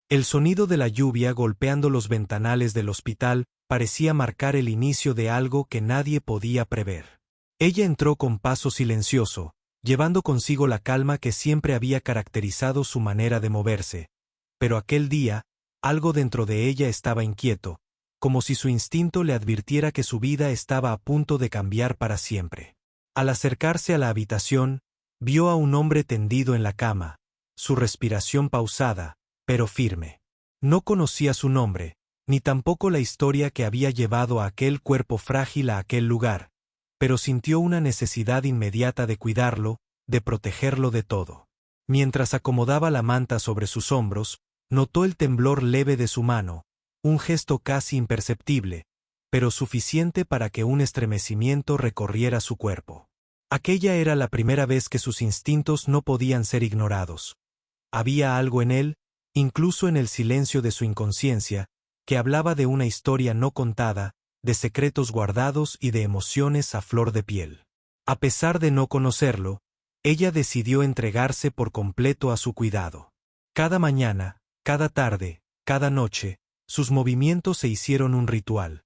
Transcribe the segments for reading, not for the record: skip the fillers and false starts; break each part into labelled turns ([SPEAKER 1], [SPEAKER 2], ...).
[SPEAKER 1] El sonido de la lluvia golpeando los ventanales del hospital parecía marcar el inicio de algo que nadie podía prever. Ella entró con paso silencioso, llevando consigo la calma que siempre había caracterizado su manera de moverse. Pero aquel día, algo dentro de ella estaba inquieto, como si su instinto le advirtiera que su vida estaba a punto de cambiar para siempre. Al acercarse a la habitación, vio a un hombre tendido en la cama, su respiración pausada, pero firme. No conocía su nombre, ni tampoco la historia que había llevado a aquel cuerpo frágil a aquel lugar, pero sintió una necesidad inmediata de cuidarlo, de protegerlo de todo. Mientras acomodaba la manta sobre sus hombros, notó el temblor leve de su mano, un gesto casi imperceptible, pero suficiente para que un estremecimiento recorriera su cuerpo. Aquella era la primera vez que sus instintos no podían ser ignorados. Había algo en él, incluso en el silencio de su inconsciencia, que hablaba de una historia no contada, de secretos guardados y de emociones a flor de piel. A pesar de no conocerlo, ella decidió entregarse por completo a su cuidado. Cada mañana, cada tarde, cada noche, sus movimientos se hicieron un ritual.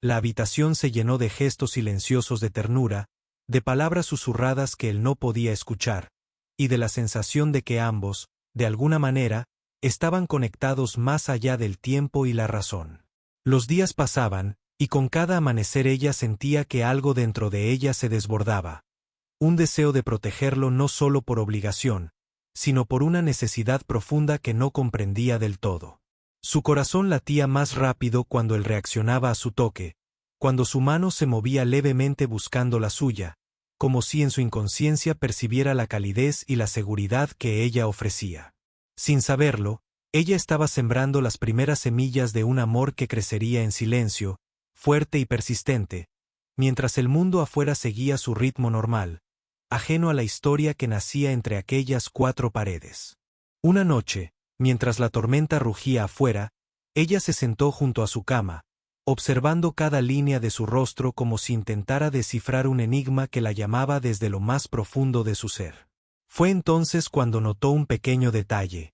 [SPEAKER 1] La habitación se llenó de gestos silenciosos de ternura, de palabras susurradas que él no podía escuchar, y de la sensación de que ambos, de alguna manera, estaban conectados más allá del tiempo y la razón. Los días pasaban, y con cada amanecer ella sentía que algo dentro de ella se desbordaba. Un deseo de protegerlo no solo por obligación, sino por una necesidad profunda que no comprendía del todo. Su corazón latía más rápido cuando él reaccionaba a su toque, cuando su mano se movía levemente buscando la suya, como si en su inconsciencia percibiera la calidez y la seguridad que ella ofrecía. Sin saberlo, ella estaba sembrando las primeras semillas de un amor que crecería en silencio, fuerte y persistente, mientras el mundo afuera seguía su ritmo normal, ajeno a la historia que nacía entre aquellas cuatro paredes. Una noche, mientras la tormenta rugía afuera, ella se sentó junto a su cama, observando cada línea de su rostro como si intentara descifrar un enigma que la llamaba desde lo más profundo de su ser. Fue entonces cuando notó un pequeño detalle: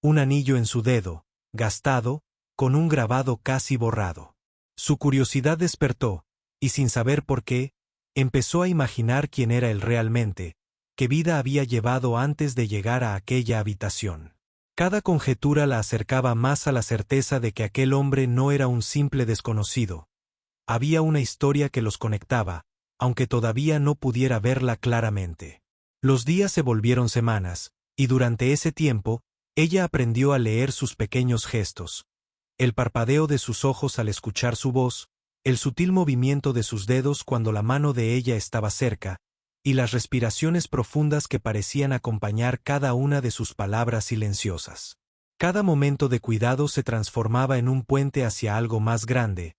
[SPEAKER 1] un anillo en su dedo, gastado, con un grabado casi borrado. Su curiosidad despertó, y sin saber por qué, empezó a imaginar quién era él realmente, qué vida había llevado antes de llegar a aquella habitación. Cada conjetura la acercaba más a la certeza de que aquel hombre no era un simple desconocido. Había una historia que los conectaba, aunque todavía no pudiera verla claramente. Los días se volvieron semanas, y durante ese tiempo, ella aprendió a leer sus pequeños gestos. El parpadeo de sus ojos al escuchar su voz, el sutil movimiento de sus dedos cuando la mano de ella estaba cerca, y las respiraciones profundas que parecían acompañar cada una de sus palabras silenciosas. Cada momento de cuidado se transformaba en un puente hacia algo más grande,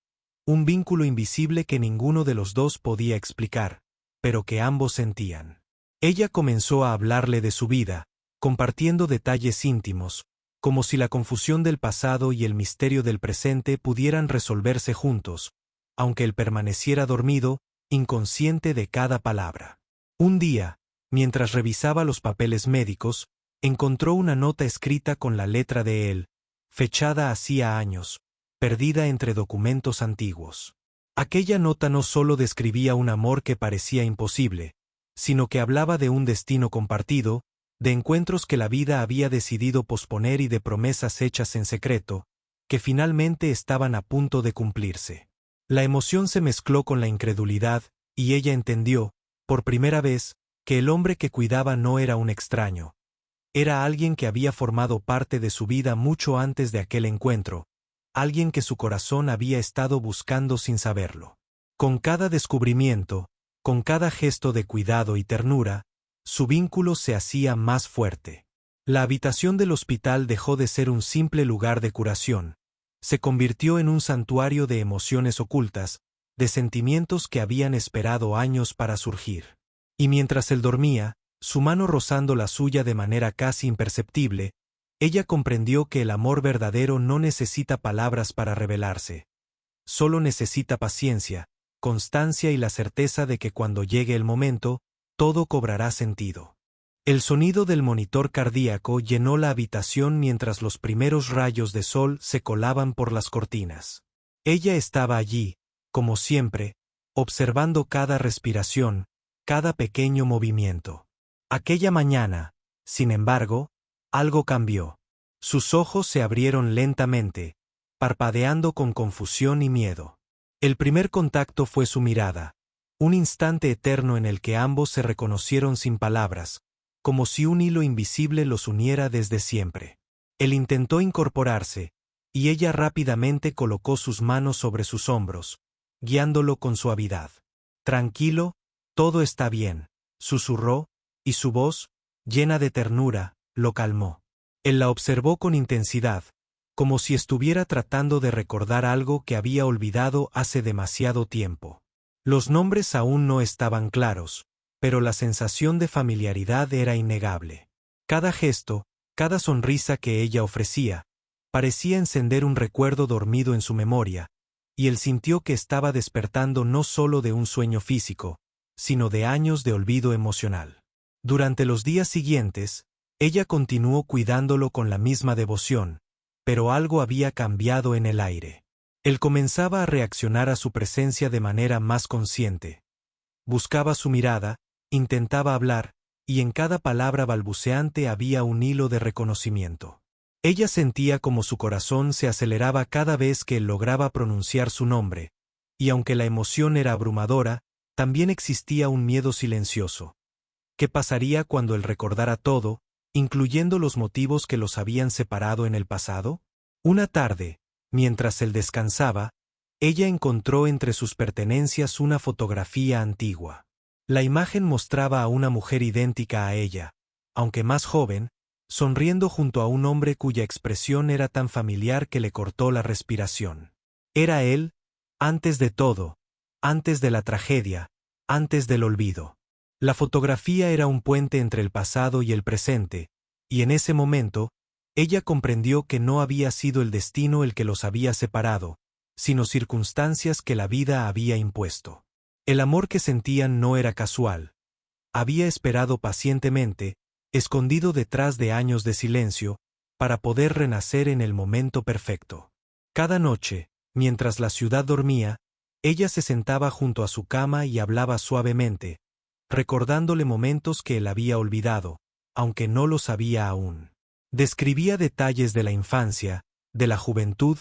[SPEAKER 1] un vínculo invisible que ninguno de los dos podía explicar, pero que ambos sentían. Ella comenzó a hablarle de su vida, compartiendo detalles íntimos, como si la confusión del pasado y el misterio del presente pudieran resolverse juntos, aunque él permaneciera dormido, inconsciente de cada palabra. Un día, mientras revisaba los papeles médicos, encontró una nota escrita con la letra de él, fechada hacía años, perdida entre documentos antiguos. Aquella nota no solo describía un amor que parecía imposible, sino que hablaba de un destino compartido, de encuentros que la vida había decidido posponer y de promesas hechas en secreto, que finalmente estaban a punto de cumplirse. La emoción se mezcló con la incredulidad, y ella entendió, por primera vez, que el hombre que cuidaba no era un extraño. Era alguien que había formado parte de su vida mucho antes de aquel encuentro, alguien que su corazón había estado buscando sin saberlo. Con cada descubrimiento, con cada gesto de cuidado y ternura, su vínculo se hacía más fuerte. La habitación del hospital dejó de ser un simple lugar de curación, se convirtió en un santuario de emociones ocultas, de sentimientos que habían esperado años para surgir. Y mientras él dormía, su mano rozando la suya de manera casi imperceptible, ella comprendió que el amor verdadero no necesita palabras para revelarse. Solo necesita paciencia, constancia y la certeza de que cuando llegue el momento, todo cobrará sentido. El sonido del monitor cardíaco llenó la habitación mientras los primeros rayos de sol se colaban por las cortinas. Ella estaba allí, como siempre, observando cada respiración, cada pequeño movimiento. Aquella mañana, sin embargo, algo cambió. Sus ojos se abrieron lentamente, parpadeando con confusión y miedo. El primer contacto fue su mirada, un instante eterno en el que ambos se reconocieron sin palabras, como si un hilo invisible los uniera desde siempre. Él intentó incorporarse, y ella rápidamente colocó sus manos sobre sus hombros, guiándolo con suavidad. «Tranquilo, todo está bien», susurró, y su voz, llena de ternura, lo calmó. Él la observó con intensidad, como si estuviera tratando de recordar algo que había olvidado hace demasiado tiempo. Los nombres aún no estaban claros, pero la sensación de familiaridad era innegable. Cada gesto, cada sonrisa que ella ofrecía, parecía encender un recuerdo dormido en su memoria, y él sintió que estaba despertando no solo de un sueño físico, sino de años de olvido emocional. Durante los días siguientes, ella continuó cuidándolo con la misma devoción, pero algo había cambiado en el aire. Él comenzaba a reaccionar a su presencia de manera más consciente. Buscaba su mirada, intentaba hablar, y en cada palabra balbuceante había un hilo de reconocimiento. Ella sentía como su corazón se aceleraba cada vez que él lograba pronunciar su nombre, y aunque la emoción era abrumadora, también existía un miedo silencioso. ¿Qué pasaría cuando él recordara todo, incluyendo los motivos que los habían separado en el pasado? Una tarde, mientras él descansaba, ella encontró entre sus pertenencias una fotografía antigua. La imagen mostraba a una mujer idéntica a ella, aunque más joven, sonriendo junto a un hombre cuya expresión era tan familiar que le cortó la respiración. Era él, antes de todo, antes de la tragedia, antes del olvido. La fotografía era un puente entre el pasado y el presente, y en ese momento, ella comprendió que no había sido el destino el que los había separado, sino circunstancias que la vida había impuesto. El amor que sentían no era casual. Había esperado pacientemente, escondido detrás de años de silencio, para poder renacer en el momento perfecto. Cada noche, mientras la ciudad dormía, ella se sentaba junto a su cama y hablaba suavemente, recordándole momentos que él había olvidado, aunque no lo sabía aún. Describía detalles de la infancia, de la juventud,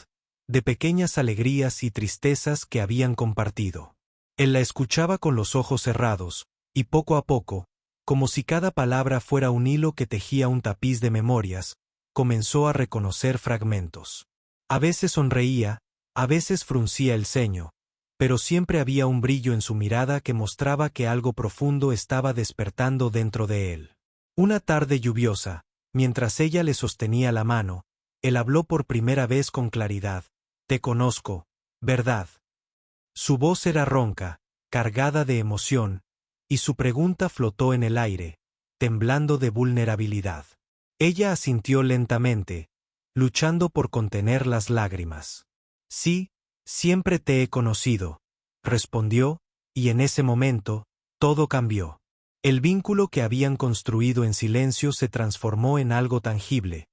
[SPEAKER 1] de pequeñas alegrías y tristezas que habían compartido. Él la escuchaba con los ojos cerrados, y poco a poco, como si cada palabra fuera un hilo que tejía un tapiz de memorias, comenzó a reconocer fragmentos. A veces sonreía, a veces fruncía el ceño, pero siempre había un brillo en su mirada que mostraba que algo profundo estaba despertando dentro de él. Una tarde lluviosa, mientras ella le sostenía la mano, él habló por primera vez con claridad. «Te conozco, ¿verdad?». Su voz era ronca, cargada de emoción, y su pregunta flotó en el aire, temblando de vulnerabilidad. Ella asintió lentamente, luchando por contener las lágrimas. «Sí, siempre te he conocido», respondió, y en ese momento, todo cambió. El vínculo que habían construido en silencio se transformó en algo tangible,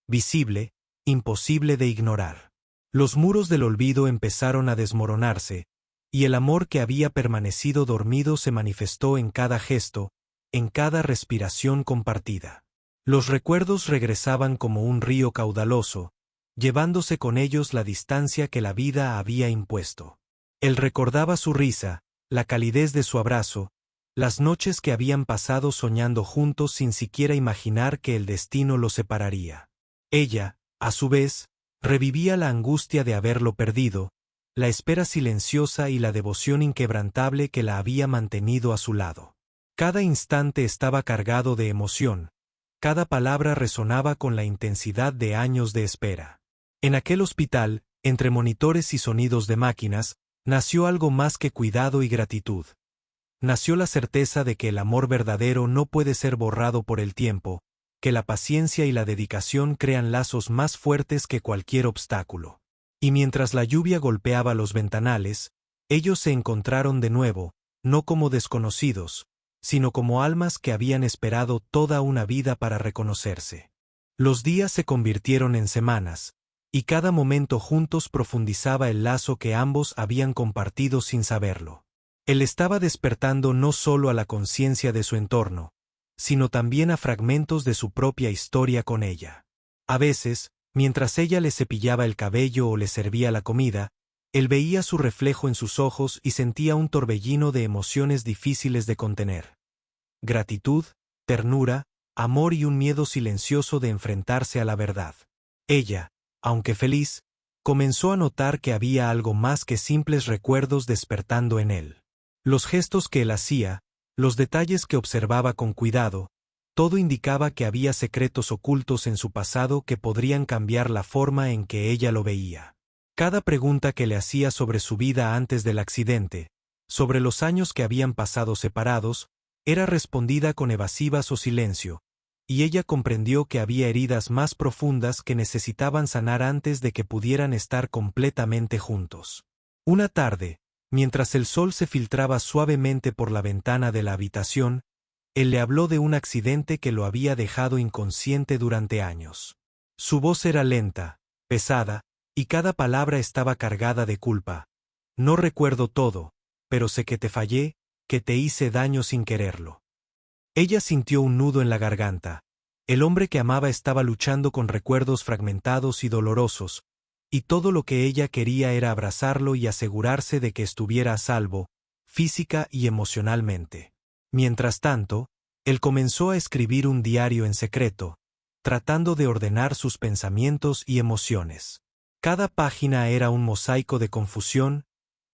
[SPEAKER 1] visible, imposible de ignorar. Los muros del olvido empezaron a desmoronarse, y el amor que había permanecido dormido se manifestó en cada gesto, en cada respiración compartida. Los recuerdos regresaban como un río caudaloso, llevándose con ellos la distancia que la vida había impuesto. Él recordaba su risa, la calidez de su abrazo, las noches que habían pasado soñando juntos sin siquiera imaginar que el destino los separaría. Ella, a su vez, revivía la angustia de haberlo perdido, la espera silenciosa y la devoción inquebrantable que la había mantenido a su lado. Cada instante estaba cargado de emoción, cada palabra resonaba con la intensidad de años de espera. En aquel hospital, entre monitores y sonidos de máquinas, nació algo más que cuidado y gratitud. Nació la certeza de que el amor verdadero no puede ser borrado por el tiempo, que la paciencia y la dedicación crean lazos más fuertes que cualquier obstáculo. Y mientras la lluvia golpeaba los ventanales, ellos se encontraron de nuevo, no como desconocidos, sino como almas que habían esperado toda una vida para reconocerse. Los días se convirtieron en semanas, y cada momento juntos profundizaba el lazo que ambos habían compartido sin saberlo. Él estaba despertando no solo a la conciencia de su entorno, sino también a fragmentos de su propia historia con ella. A veces, mientras ella le cepillaba el cabello o le servía la comida, él veía su reflejo en sus ojos y sentía un torbellino de emociones difíciles de contener. Gratitud, ternura, amor y un miedo silencioso de enfrentarse a la verdad. Ella, aunque feliz, comenzó a notar que había algo más que simples recuerdos despertando en él. Los gestos que él hacía, los detalles que observaba con cuidado, todo indicaba que había secretos ocultos en su pasado que podrían cambiar la forma en que ella lo veía. Cada pregunta que le hacía sobre su vida antes del accidente, sobre los años que habían pasado separados, era respondida con evasivas o silencio, y ella comprendió que había heridas más profundas que necesitaban sanar antes de que pudieran estar completamente juntos. Una tarde, mientras el sol se filtraba suavemente por la ventana de la habitación, él le habló de un accidente que lo había dejado inconsciente durante años. Su voz era lenta, pesada, y cada palabra estaba cargada de culpa. No recuerdo todo, pero sé que te fallé, que te hice daño sin quererlo. Ella sintió un nudo en la garganta. El hombre que amaba estaba luchando con recuerdos fragmentados y dolorosos, y todo lo que ella quería era abrazarlo y asegurarse de que estuviera a salvo, física y emocionalmente. Mientras tanto, él comenzó a escribir un diario en secreto, tratando de ordenar sus pensamientos y emociones. Cada página era un mosaico de confusión,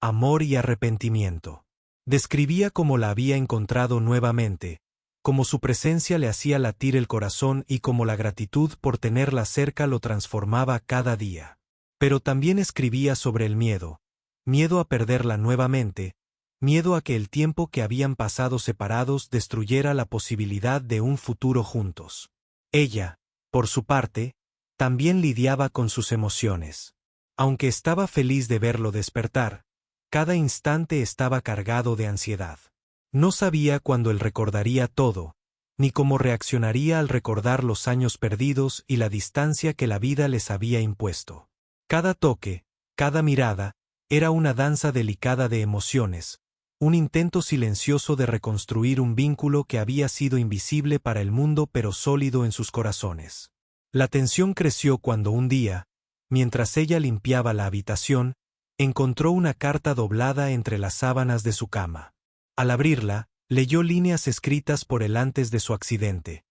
[SPEAKER 1] amor y arrepentimiento. Describía cómo la había encontrado nuevamente, cómo su presencia le hacía latir el corazón y cómo la gratitud por tenerla cerca lo transformaba cada día. Pero también escribía sobre el miedo, miedo a perderla nuevamente, miedo a que el tiempo que habían pasado separados destruyera la posibilidad de un futuro juntos. Ella, por su parte, también lidiaba con sus emociones. Aunque estaba feliz de verlo despertar, cada instante estaba cargado de ansiedad. No sabía cuándo él recordaría todo, ni cómo reaccionaría al recordar los años perdidos y la distancia que la vida les había impuesto. Cada toque, cada mirada, era una danza delicada de emociones, un intento silencioso de reconstruir un vínculo que había sido invisible para el mundo pero sólido en sus corazones. La tensión creció cuando un día, mientras ella limpiaba la habitación, encontró una carta doblada entre las sábanas de su cama. Al abrirla, leyó líneas escritas por él antes de su accidente.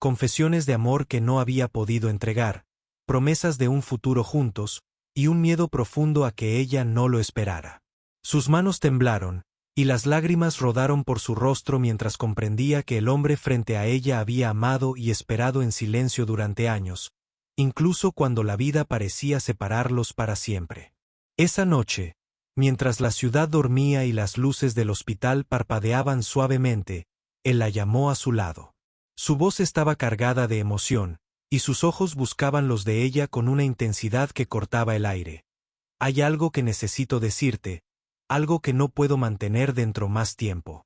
[SPEAKER 1] Confesiones de amor que no había podido entregar, promesas de un futuro juntos, y un miedo profundo a que ella no lo esperara. Sus manos temblaron, y las lágrimas rodaron por su rostro mientras comprendía que el hombre frente a ella había amado y esperado en silencio durante años, incluso cuando la vida parecía separarlos para siempre. Esa noche, mientras la ciudad dormía y las luces del hospital parpadeaban suavemente, él la llamó a su lado. Su voz estaba cargada de emoción, y sus ojos buscaban los de ella con una intensidad que cortaba el aire. Hay algo que necesito decirte, algo que no puedo mantener dentro más tiempo.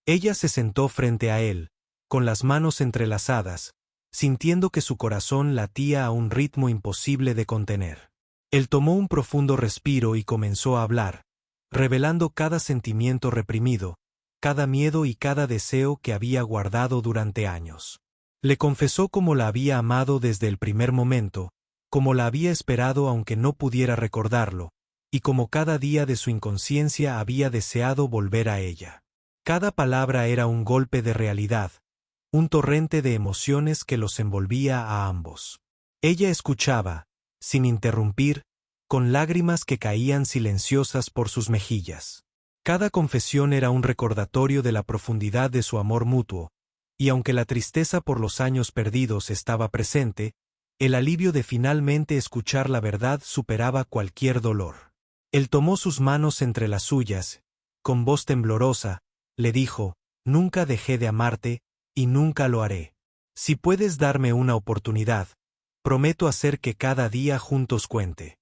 [SPEAKER 1] Ella se sentó frente a él, con las manos entrelazadas, sintiendo que su corazón latía a un ritmo imposible de contener. Él tomó un profundo respiro y comenzó a hablar, revelando cada sentimiento reprimido, cada miedo y cada deseo que había guardado durante años. Le confesó cómo la había amado desde el primer momento, cómo la había esperado aunque no pudiera recordarlo, y como cada día de su inconsciencia había deseado volver a ella. Cada palabra era un golpe de realidad, un torrente de emociones que los envolvía a ambos. Ella escuchaba, sin interrumpir, con lágrimas que caían silenciosas por sus mejillas. Cada confesión era un recordatorio de la profundidad de su amor mutuo, y aunque la tristeza por los años perdidos estaba presente, el alivio de finalmente escuchar la verdad superaba cualquier dolor. Él tomó sus manos entre las suyas, con voz temblorosa, le dijo, «Nunca dejé de amarte, y nunca lo haré. Si puedes darme una oportunidad, prometo hacer que cada día juntos cuente».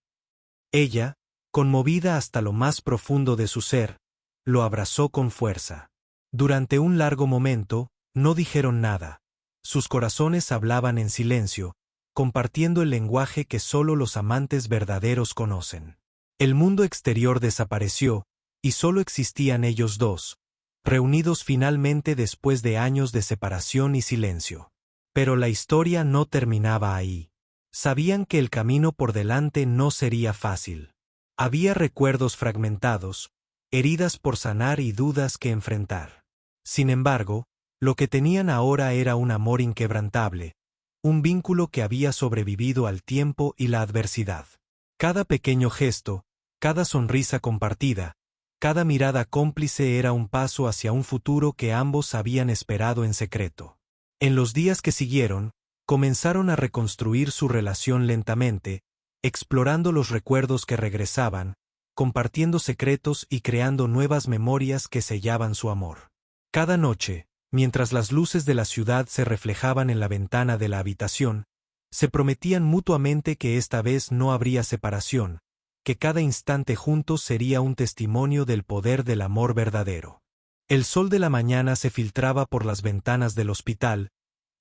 [SPEAKER 1] Ella, conmovida hasta lo más profundo de su ser, lo abrazó con fuerza. Durante un largo momento, no dijeron nada. Sus corazones hablaban en silencio, compartiendo el lenguaje que solo los amantes verdaderos conocen. El mundo exterior desapareció, y solo existían ellos dos, reunidos finalmente después de años de separación y silencio. Pero la historia no terminaba ahí. Sabían que el camino por delante no sería fácil. Había recuerdos fragmentados, heridas por sanar y dudas que enfrentar. Sin embargo, lo que tenían ahora era un amor inquebrantable, un vínculo que había sobrevivido al tiempo y la adversidad. Cada pequeño gesto, cada sonrisa compartida, cada mirada cómplice era un paso hacia un futuro que ambos habían esperado en secreto. En los días que siguieron, comenzaron a reconstruir su relación lentamente, explorando los recuerdos que regresaban, compartiendo secretos y creando nuevas memorias que sellaban su amor. Cada noche, mientras las luces de la ciudad se reflejaban en la ventana de la habitación, se prometían mutuamente que esta vez no habría separación, que cada instante juntos sería un testimonio del poder del amor verdadero. El sol de la mañana se filtraba por las ventanas del hospital,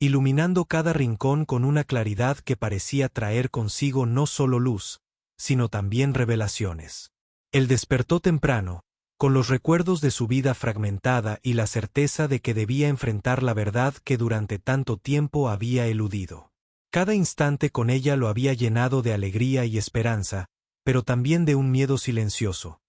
[SPEAKER 1] iluminando cada rincón con una claridad que parecía traer consigo no solo luz, sino también revelaciones. Él despertó temprano, con los recuerdos de su vida fragmentada y la certeza de que debía enfrentar la verdad que durante tanto tiempo había eludido. Cada instante con ella lo había llenado de alegría y esperanza, pero también de un miedo silencioso.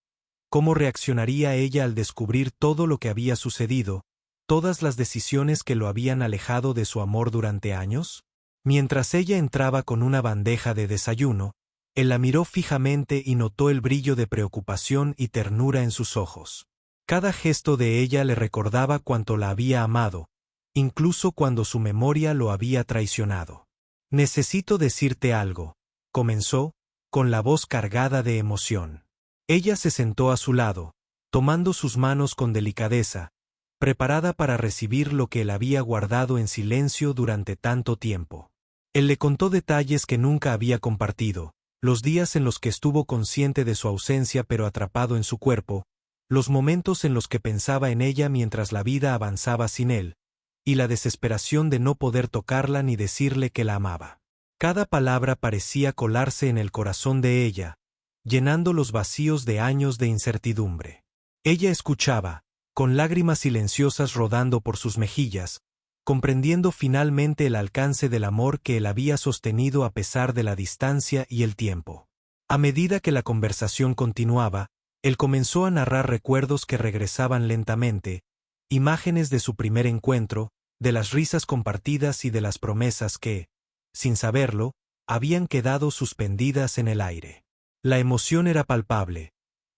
[SPEAKER 1] ¿Cómo reaccionaría ella al descubrir todo lo que había sucedido, todas las decisiones que lo habían alejado de su amor durante años? Mientras ella entraba con una bandeja de desayuno, él la miró fijamente y notó el brillo de preocupación y ternura en sus ojos. Cada gesto de ella le recordaba cuánto la había amado, incluso cuando su memoria lo había traicionado. «Necesito decirte algo», comenzó, con la voz cargada de emoción. Ella se sentó a su lado, tomando sus manos con delicadeza, preparada para recibir lo que él había guardado en silencio durante tanto tiempo. Él le contó detalles que nunca había compartido, los días en los que estuvo consciente de su ausencia pero atrapado en su cuerpo, los momentos en los que pensaba en ella mientras la vida avanzaba sin él, y la desesperación de no poder tocarla ni decirle que la amaba. Cada palabra parecía colarse en el corazón de ella, llenando los vacíos de años de incertidumbre. Ella escuchaba, con lágrimas silenciosas rodando por sus mejillas, comprendiendo finalmente el alcance del amor que él había sostenido a pesar de la distancia y el tiempo. A medida que la conversación continuaba, él comenzó a narrar recuerdos que regresaban lentamente, imágenes de su primer encuentro, de las risas compartidas y de las promesas que, sin saberlo, habían quedado suspendidas en el aire. La emoción era palpable.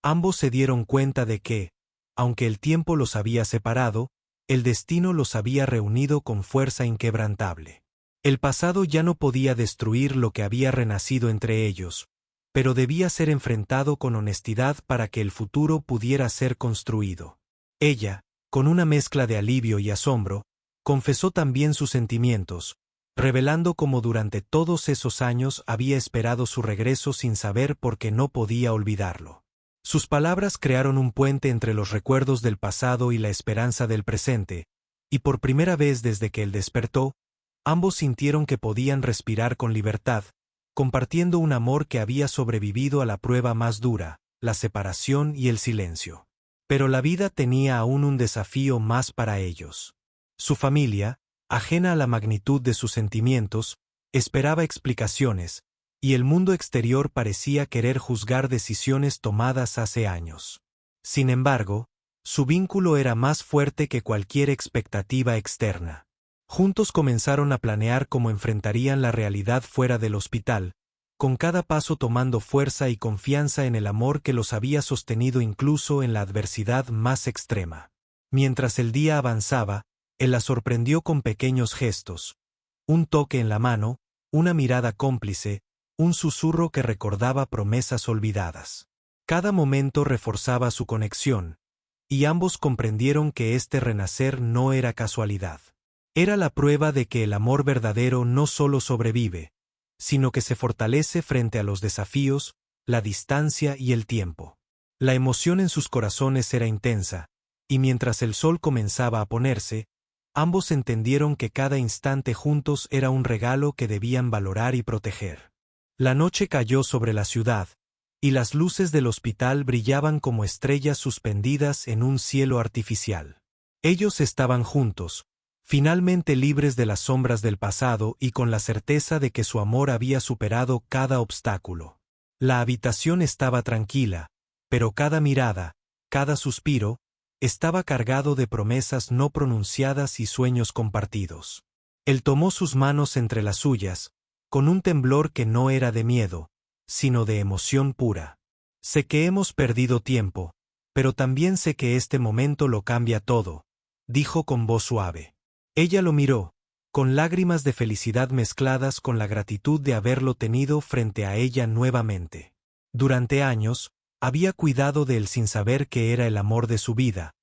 [SPEAKER 1] Ambos se dieron cuenta de que, aunque el tiempo los había separado, el destino los había reunido con fuerza inquebrantable. El pasado ya no podía destruir lo que había renacido entre ellos, pero debía ser enfrentado con honestidad para que el futuro pudiera ser construido. Ella, con una mezcla de alivio y asombro, confesó también sus sentimientos, revelando cómo durante todos esos años había esperado su regreso sin saber por qué no podía olvidarlo. Sus palabras crearon un puente entre los recuerdos del pasado y la esperanza del presente, y por primera vez desde que él despertó, ambos sintieron que podían respirar con libertad, compartiendo un amor que había sobrevivido a la prueba más dura, la separación y el silencio. Pero la vida tenía aún un desafío más para ellos. Su familia, ajena a la magnitud de sus sentimientos, esperaba explicaciones, y el mundo exterior parecía querer juzgar decisiones tomadas hace años. Sin embargo, su vínculo era más fuerte que cualquier expectativa externa. Juntos comenzaron a planear cómo enfrentarían la realidad fuera del hospital, con cada paso tomando fuerza y confianza en el amor que los había sostenido incluso en la adversidad más extrema. Mientras el día avanzaba, él la sorprendió con pequeños gestos, un toque en la mano, una mirada cómplice, un susurro que recordaba promesas olvidadas. Cada momento reforzaba su conexión, y ambos comprendieron que este renacer no era casualidad. Era la prueba de que el amor verdadero no solo sobrevive, sino que se fortalece frente a los desafíos, la distancia y el tiempo. La emoción en sus corazones era intensa, y mientras el sol comenzaba a ponerse, ambos entendieron que cada instante juntos era un regalo que debían valorar y proteger. La noche cayó sobre la ciudad, y las luces del hospital brillaban como estrellas suspendidas en un cielo artificial. Ellos estaban juntos, finalmente libres de las sombras del pasado y con la certeza de que su amor había superado cada obstáculo. La habitación estaba tranquila, pero cada mirada, cada suspiro, estaba cargado de promesas no pronunciadas y sueños compartidos. Él tomó sus manos entre las suyas, con un temblor que no era de miedo, sino de emoción pura. Sé que hemos perdido tiempo, pero también sé que este momento lo cambia todo, dijo con voz suave. Ella lo miró, con lágrimas de felicidad mezcladas con la gratitud de haberlo tenido frente a ella nuevamente. Durante años, había cuidado de él sin saber que era el amor de su vida,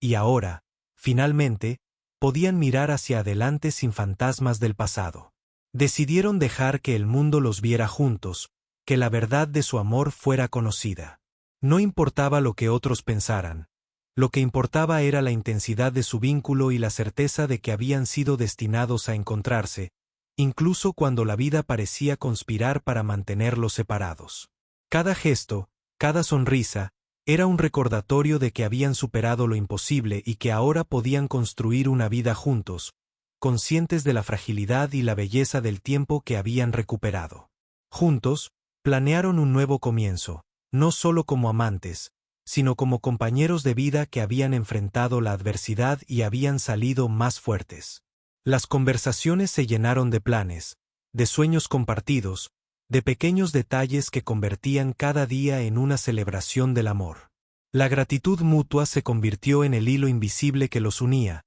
[SPEAKER 1] y ahora, finalmente, podían mirar hacia adelante sin fantasmas del pasado. Decidieron dejar que el mundo los viera juntos, que la verdad de su amor fuera conocida. No importaba lo que otros pensaran. Lo que importaba era la intensidad de su vínculo y la certeza de que habían sido destinados a encontrarse, incluso cuando la vida parecía conspirar para mantenerlos separados. Cada gesto, cada sonrisa, era un recordatorio de que habían superado lo imposible y que ahora podían construir una vida juntos, conscientes de la fragilidad y la belleza del tiempo que habían recuperado. Juntos, planearon un nuevo comienzo, no solo como amantes, sino como compañeros de vida que habían enfrentado la adversidad y habían salido más fuertes. Las conversaciones se llenaron de planes, de sueños compartidos, de pequeños detalles que convertían cada día en una celebración del amor. La gratitud mutua se convirtió en el hilo invisible que los unía,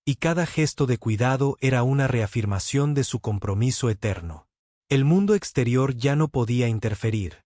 [SPEAKER 1] y cada gesto de cuidado era una reafirmación de su compromiso eterno. El mundo exterior ya no podía interferir.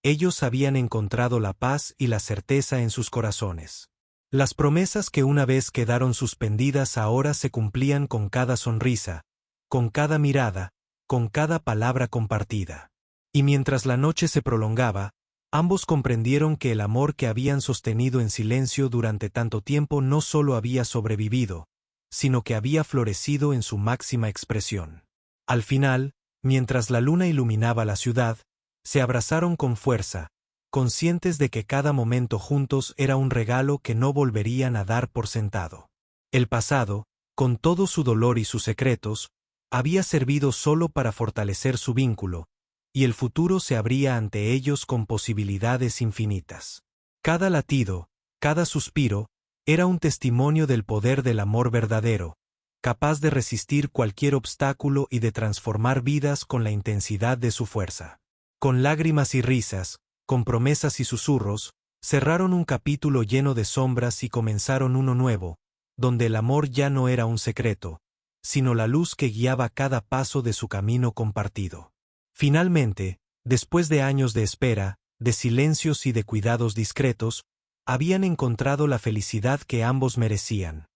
[SPEAKER 1] Ellos habían encontrado la paz y la certeza en sus corazones. Las promesas que una vez quedaron suspendidas ahora se cumplían con cada sonrisa, con cada mirada, con cada palabra compartida. Y mientras la noche se prolongaba, ambos comprendieron que el amor que habían sostenido en silencio durante tanto tiempo no solo había sobrevivido, sino que había florecido en su máxima expresión. Al final, mientras la luna iluminaba la ciudad, se abrazaron con fuerza, conscientes de que cada momento juntos era un regalo que no volverían a dar por sentado. El pasado, con todo su dolor y sus secretos, había servido solo para fortalecer su vínculo, y el futuro se abría ante ellos con posibilidades infinitas. Cada latido, cada suspiro, era un testimonio del poder del amor verdadero, capaz de resistir cualquier obstáculo y de transformar vidas con la intensidad de su fuerza. Con lágrimas y risas, con promesas y susurros, cerraron un capítulo lleno de sombras y comenzaron uno nuevo, donde el amor ya no era un secreto, sino la luz que guiaba cada paso de su camino compartido. Finalmente, después de años de espera, de silencios y de cuidados discretos, habían encontrado la felicidad que ambos merecían.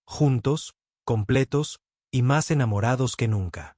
[SPEAKER 1] Juntos, completos, y más enamorados que nunca.